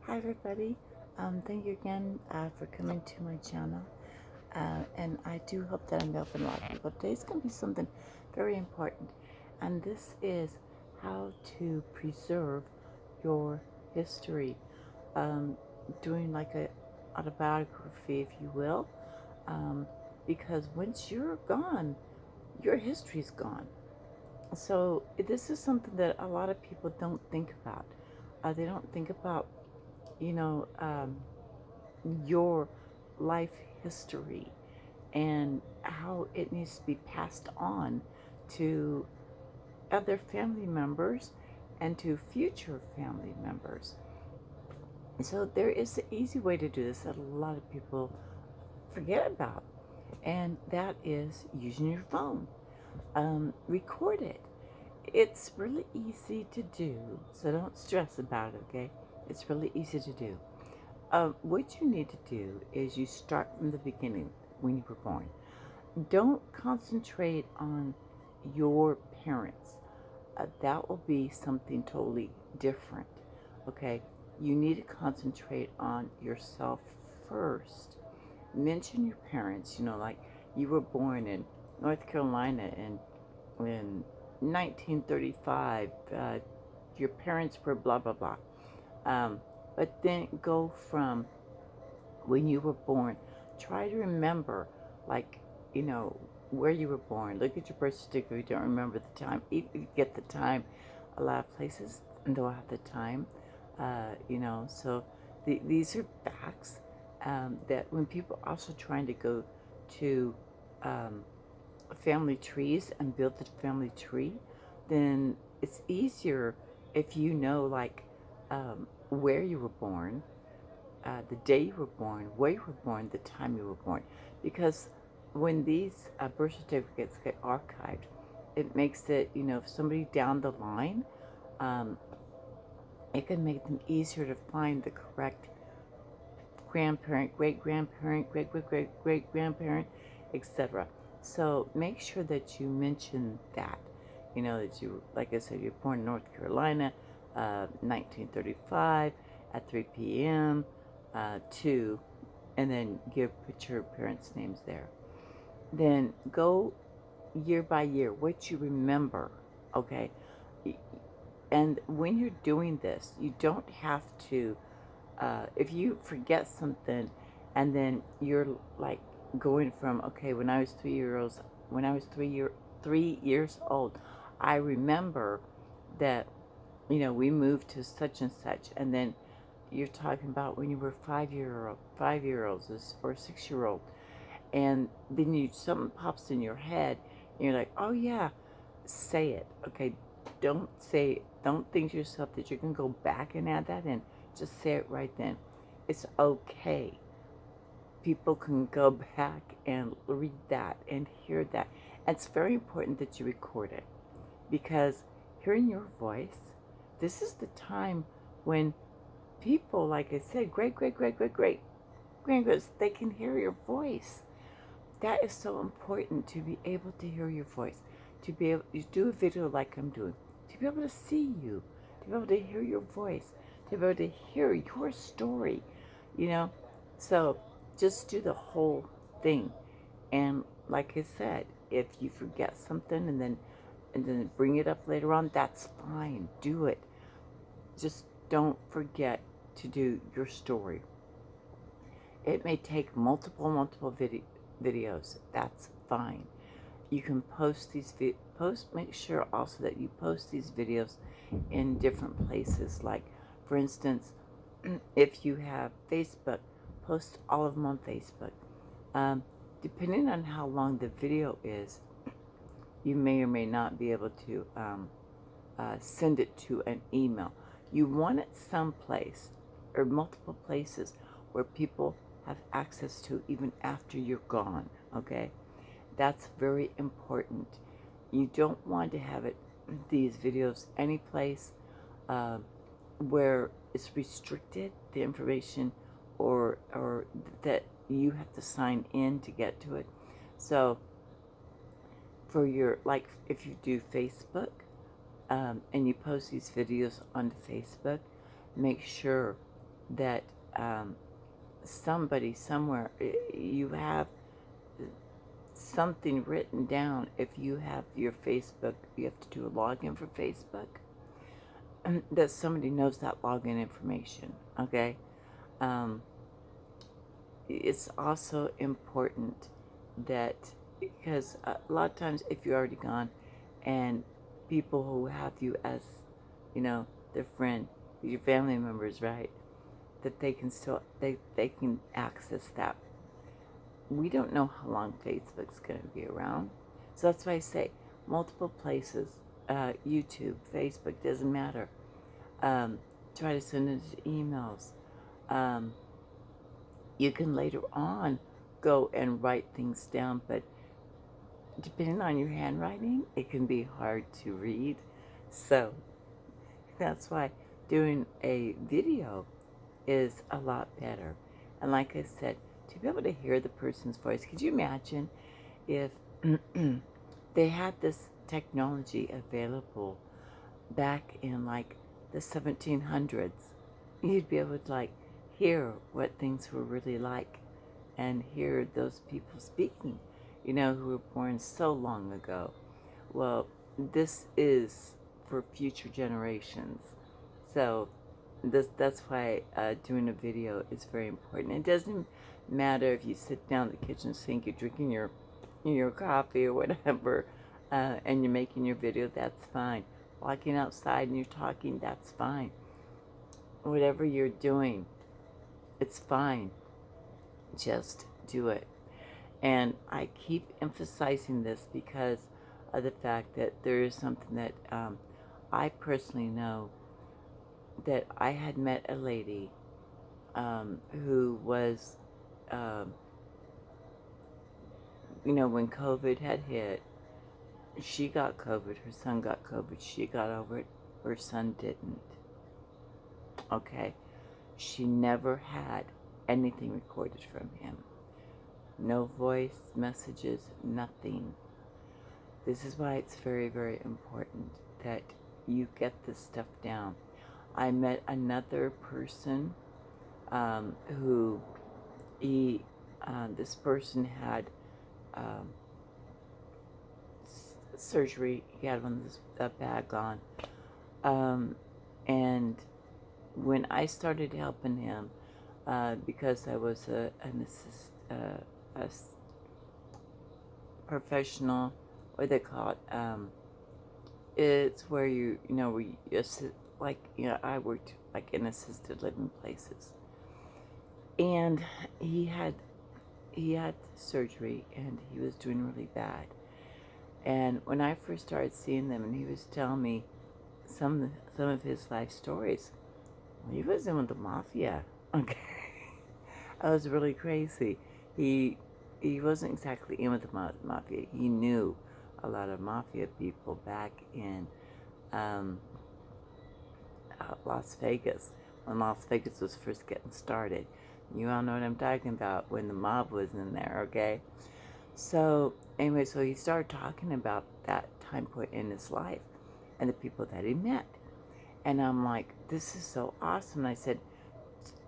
Hi everybody, thank you again for coming to my channel, and I do hope that I'm helping a lot of people. Today's going to be something very important, and this is how to preserve your history, um, doing like a autobiography, if you will, um, because once you're gone, your history's gone. So this is something that a lot of people don't think about. They don't think about, you know, your life history and how it needs to be passed on to other family members and to future family members. So there is an easy way to do this that a lot of people forget about, and that is using your phone. Record it. It's really easy to do, so don't stress about it, okay? It's really easy to do. What you need to do is you start from the beginning when you were born. Don't concentrate on your parents. That will be something totally different. Okay? You need to concentrate on yourself first. Mention your parents, like you were born in North Carolina in 1935. Your parents were blah, blah, blah. But then go from when you were born. Try to remember, like, you know, where you were born. Look at your birth certificate if you don't remember the time. Even if you get the time, a lot of places don't have the time, so these are facts that when people are also trying to go to um, family trees and build the family tree, then it's easier if you know, like, where you were born, the day you were born, where you were born, the time you were born. Because when these birth certificates get archived, it makes it, if somebody down the line, um, it can make them easier to find the correct grandparent, great-grandparent, great-great-great-great-grandparent, etc. So make sure that you mention that, that you, like I said, you're born in North Carolina, 1935 at 3 p.m. To, and then put your parents' names there. Then go year by year, what you remember, okay? And when you're doing this, you don't have to, if you forget something and then you're like going from, okay, when I was 3 years old, I remember that, we moved to such and such, and then you're talking about when you were 5-year-olds or 6-year-old, and then something pops in your head, and you're like, oh yeah, say it, okay? Don't think to yourself that you're gonna go back and add that in. Just say it right then. It's okay. People can go back and read that and hear that. And it's very important that you record it, because hearing your voice, this is the time when people, like I said, great grandkids, they can hear your voice. That is so important, to be able to hear your voice, to be able to do a video like I'm doing, to be able to see you, to be able to hear your voice, to be able to hear your story, So just do the whole thing. And like I said, if you forget something and then bring it up later on, that's fine. Do it. Just don't forget to do your story. It may take multiple videos. That's fine. You can post these make sure also that you post these videos in different places. Like, for instance, if you have Facebook, post all of them on Facebook. Depending on how long the video is, you may or may not be able to send it to an email. You want it someplace or multiple places where people have access to even after you're gone, okay? That's very important. You don't want to have these videos any place where it's restricted, the information, or that you have to sign in to get to it. So for like, if you do Facebook, and you post these videos onto Facebook, make sure that somebody somewhere, you have something written down. If you have your Facebook, you have to do a login for Facebook, that somebody knows that login information, okay? Um, it's also important that, because a lot of times if you're already gone and people who have you as, their friend, your family members, right, that they can still, they can access that. We don't know how long Facebook's going to be around. So that's why I say multiple places, YouTube, Facebook, doesn't matter. Try to send it emails. You can later on go and write things down, but depending on your handwriting, it can be hard to read. So that's why doing a video is a lot better. And like I said, to be able to hear the person's voice, could you imagine if they had this technology available back in like the 1700s? You'd be able to like hear what things were really like and hear those people speaking, who were born so long ago. Well, this is for future generations. So that's why doing a video is very important. It doesn't matter if you sit down at the kitchen sink, you're drinking your coffee or whatever, and you're making your video, that's fine. Walking outside and you're talking, that's fine. Whatever you're doing, it's fine. Just do it. And I keep emphasizing this because of the fact that there is something that I personally know, that I had met a lady who was, when COVID had hit, she got COVID, her son got COVID, she got over it, her son didn't. Okay? She never had anything recorded from him. No voice messages, nothing. This is why it's very, very important that you get this stuff down. I met another person who this person had surgery. He had one of this bag on, and when I started helping him, because I was a professional, what they call it, it's where where you assist, like, I worked like in assisted living places, and he had surgery and he was doing really bad. And when I first started seeing them, and he was telling me some of his life stories, he was in with the mafia. Okay, I was really crazy. He wasn't exactly in with the mafia. He knew a lot of mafia people back in Las Vegas, when Las Vegas was first getting started. You all know what I'm talking about, when the mob was in there, okay? So anyway, so he started talking about that time point in his life and the people that he met. And I'm like, this is so awesome. I said,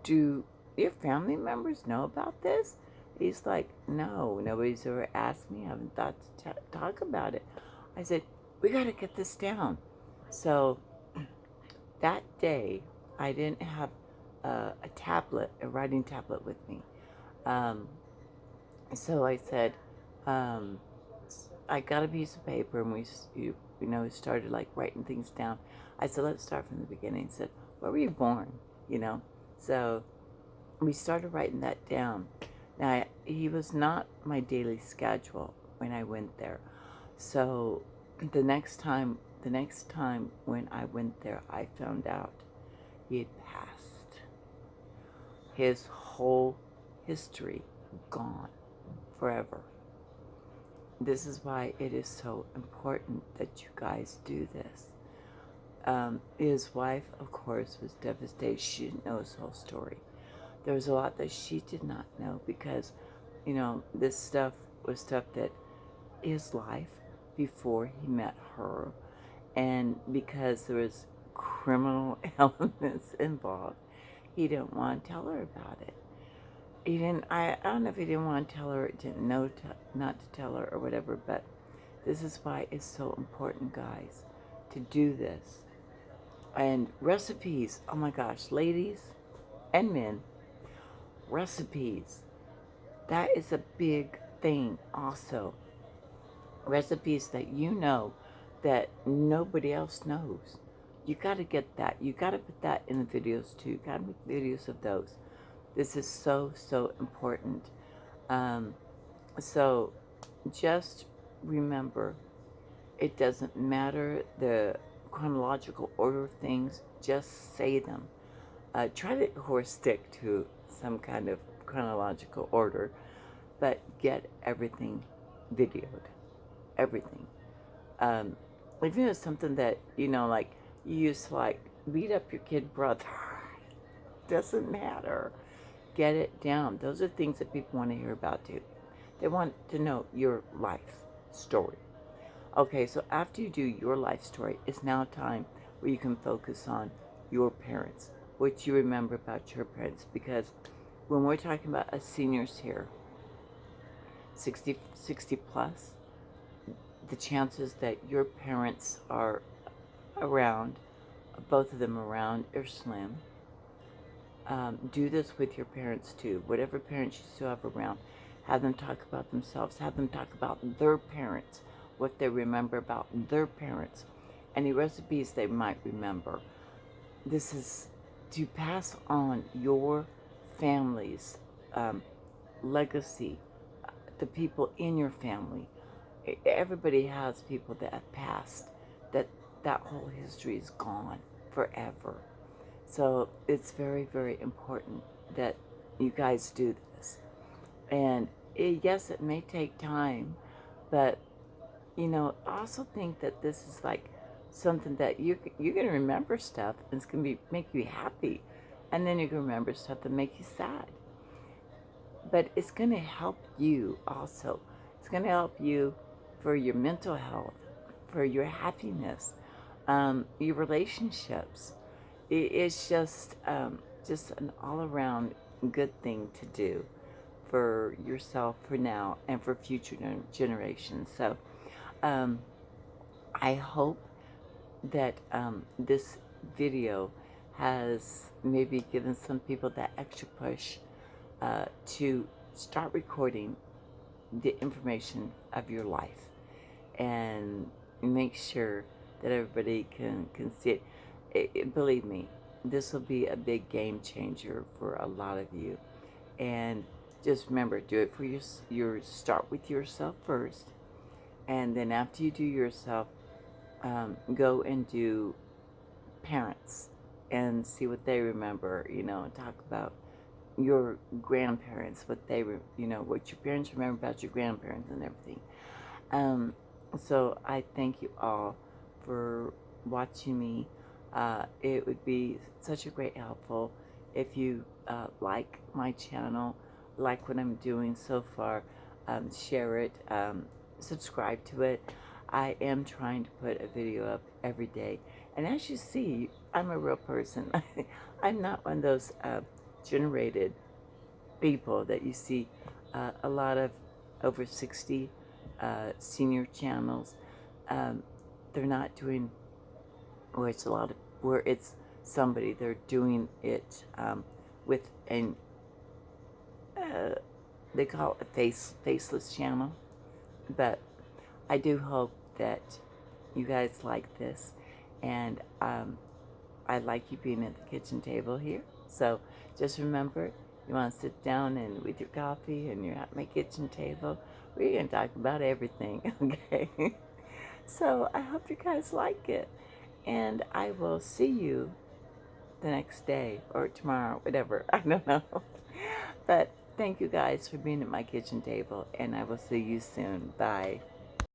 do your family members know about this? He's like, no, nobody's ever asked me. I haven't thought to talk about it. I said, we got to get this down. So that day, I didn't have a writing tablet with me. So I said, I got a piece of paper, and we started like writing things down. I said, let's start from the beginning. He said, where were you born? So we started writing that down. Now, he was not my daily schedule when I went there. So the next time when I went there, I found out he had passed. His whole history gone forever. This is why it is so important that you guys do this. His wife, of course, was devastated. She didn't know his whole story. There was a lot that she did not know because, this stuff was stuff that his life before he met her, and because there was criminal elements involved, He didn't want to tell her about it. He didn't, I don't know if he didn't want to tell her, didn't know not to tell her or whatever, but this is why it's so important, guys, to do this. And recipes, oh my gosh, ladies and men, recipes, that is a big thing also. Recipes that you know that nobody else knows. You got to get that. You got to put that in the videos too. You got to make videos of those. This is so, so important. Um, so just remember, it doesn't matter the chronological order of things. Just say them. Try to, of course, stick to some kind of chronological order, but get everything videoed. Everything. Even if it's something that, like, you used to, like, beat up your kid brother. Doesn't matter. Get it down. Those are things that people want to hear about too. They want to know your life story. Okay, so after you do your life story, it's now time where you can focus on your parents, what you remember about your parents. Because when we're talking about us seniors here, 60 plus, the chances that your parents are around, both of them around, are slim. Do this with your parents too. Whatever parents you still have around, have them talk about themselves. Have them talk about their parents, what they remember about their parents, any recipes they might remember. This is to pass on your family's legacy, the people in your family. Everybody has people that have passed, that whole history is gone forever. So it's very, very important that you guys do this. And yes, it may take time, but I also think that this is like something that you're gonna remember stuff, and it's gonna make you happy, and then you're gonna remember stuff that make you sad. But it's gonna help you also. It's gonna help you for your mental health, for your happiness, your relationships. It's just an all-around good thing to do for yourself, for now, and for future generations. So I hope that this video has maybe given some people that extra push to start recording the information of your life and make sure that everybody can see it. Believe me, this will be a big game changer for a lot of you. And just remember, do it for your start with yourself first, and then after you do yourself, go and do parents and see what they remember. Talk about your grandparents, what what your parents remember about your grandparents and everything. So I thank you all for watching me. It would be such a great helpful if you like my channel, like what I'm doing so far, share it, subscribe to it. I am trying to put a video up every day. And as you see, I'm a real person. I'm not one of those generated people that you see a lot of over 60 senior channels. They're not doing where it's somebody, they're doing it with an they call it a faceless channel. But I do hope that you guys like this, and I like you being at the kitchen table here. So just remember, you want to sit down and with your coffee and you're at my kitchen table, we're going to talk about everything, okay? So I hope you guys like it, and I will see you the next day or tomorrow, whatever, I don't know. But thank you guys for being at my kitchen table, and I will see you soon. Bye.